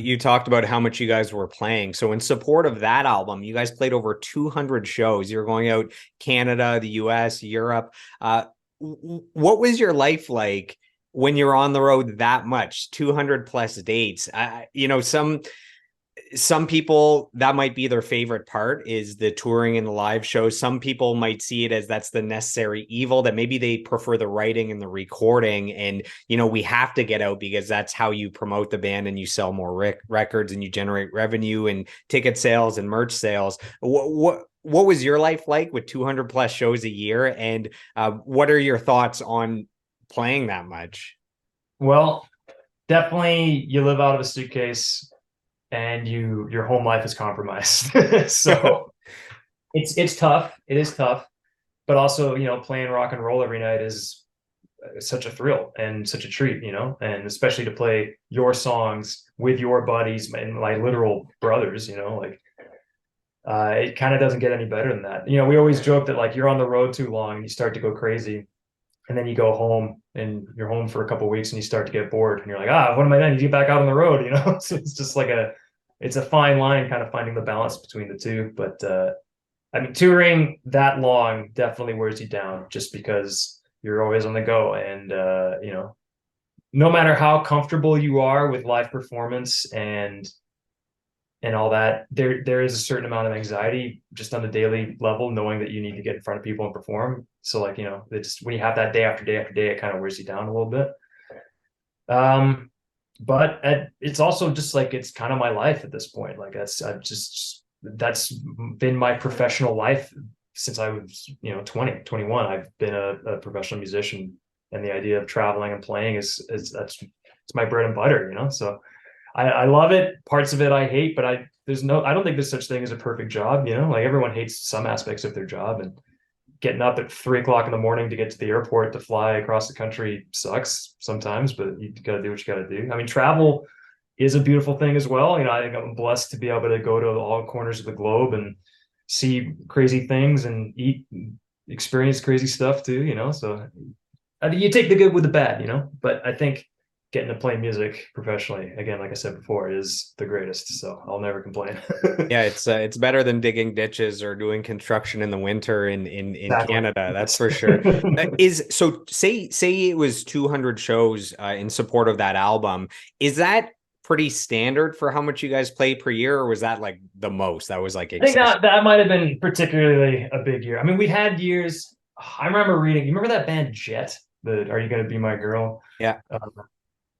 You talked about how much you guys were playing. So in support of that album, you guys played over 200 shows. You're going out Canada, the US, Europe. What was your life like when you're on the road that much, 200 plus dates? Some people that might be their favorite part is the touring and the live shows. Some people might see it as that's the necessary evil, that maybe they prefer the writing and the recording, and we have to get out because that's how you promote the band and you sell more records and you generate revenue and ticket sales and merch sales. What was your life like with 200 plus shows a year, and what are your thoughts on playing that much? Well, definitely you live out of a suitcase and your home life is compromised. So it's tough. It is tough, but also, playing rock and roll every night is such a thrill and such a treat, and especially to play your songs with your buddies and my literal brothers, like it kind of doesn't get any better than that. We always joke that like you're on the road too long and you start to go crazy, and then you go home and you're home for a couple of weeks and you start to get bored and you're like, what am I doing? You get back out on the road, So it's just like it's a fine line, kind of finding the balance between the two. But I mean, touring that long definitely wears you down just because you're always on the go. And, no matter how comfortable you are with live performance and all that, there is a certain amount of anxiety just on the daily level, knowing that you need to get in front of people and perform. So like, it's when you have that day after day after day, it kind of wears you down a little bit. But it's also just like it's kind of my life at this point. Like that's been my professional life since I was 20, 21. I've been a professional musician, and the idea of traveling and playing is that's it's my bread and butter. So I love it. Parts of it I hate, but I don't think there's such thing as a perfect job. Like everyone hates some aspects of their job, and getting up at 3 o'clock in the morning to get to the airport to fly across the country sucks sometimes, but you got to do what you got to do. I mean, travel is a beautiful thing as well. I think I'm blessed to be able to go to all corners of the globe and see crazy things and eat, experience crazy stuff too. So I mean, you take the good with the bad. But I think getting to play music professionally, again, like I said before, is the greatest. So I'll never complain. Yeah, it's better than digging ditches or doing construction in the winter in Exactly. Canada. That's Yes. for sure. Is so say it was 200 shows in support of that album. Is that pretty standard for how much you guys play per year, or was that like the most? That was like I think excessive. that might have been particularly a big year. I mean, we had years. I remember reading. You remember that band Jet? The Are You Gonna Be My Girl? Yeah.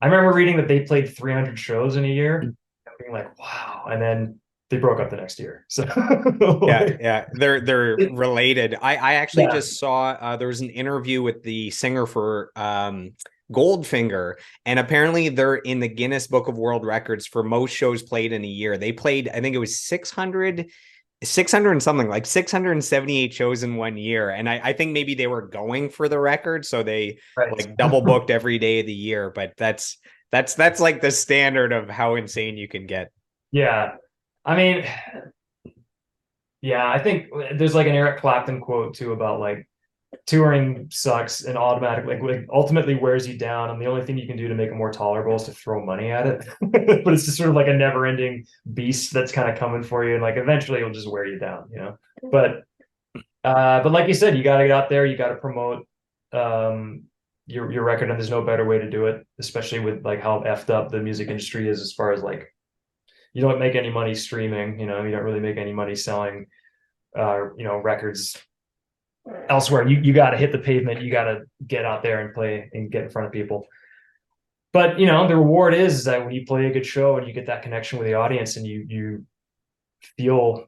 I remember reading that they played 300 shows in a year, and being like, wow. And then they broke up the next year. So, Yeah, like, yeah, they're related. I actually yeah, just saw there was an interview with the singer for Goldfinger, and apparently they're in the Guinness Book of World Records for most shows played in a year. They played, I think it was 600 and something, like 678 shows in one year. And I think maybe they were going for the record, so they right. like double booked every day of the year. But that's like the standard of how insane you can get. Yeah. I mean, yeah, I think there's like an Eric Clapton quote too about like touring sucks and automatically like ultimately wears you down, and the only thing you can do to make it more tolerable is to throw money at it. But it's just sort of like a never-ending beast that's kind of coming for you, and like eventually it'll just wear you down. But like you said, you got to get out there, you got to promote um your record, and there's no better way to do it, especially with like how effed up the music industry is as far as like you don't make any money streaming, you don't really make any money selling records elsewhere. You got to hit the pavement. You got to get out there and play and get in front of people. But the reward is that when you play a good show and you get that connection with the audience, and you feel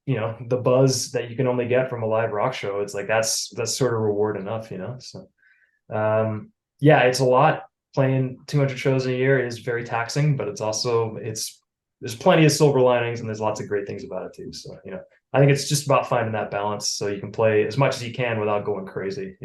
the buzz that you can only get from a live rock show, it's like that's sort of reward enough. So yeah, it's a lot. Playing 200 shows a year is very taxing, but it's there's plenty of silver linings and there's lots of great things about it too. So I think it's just about finding that balance so you can play as much as you can without going crazy.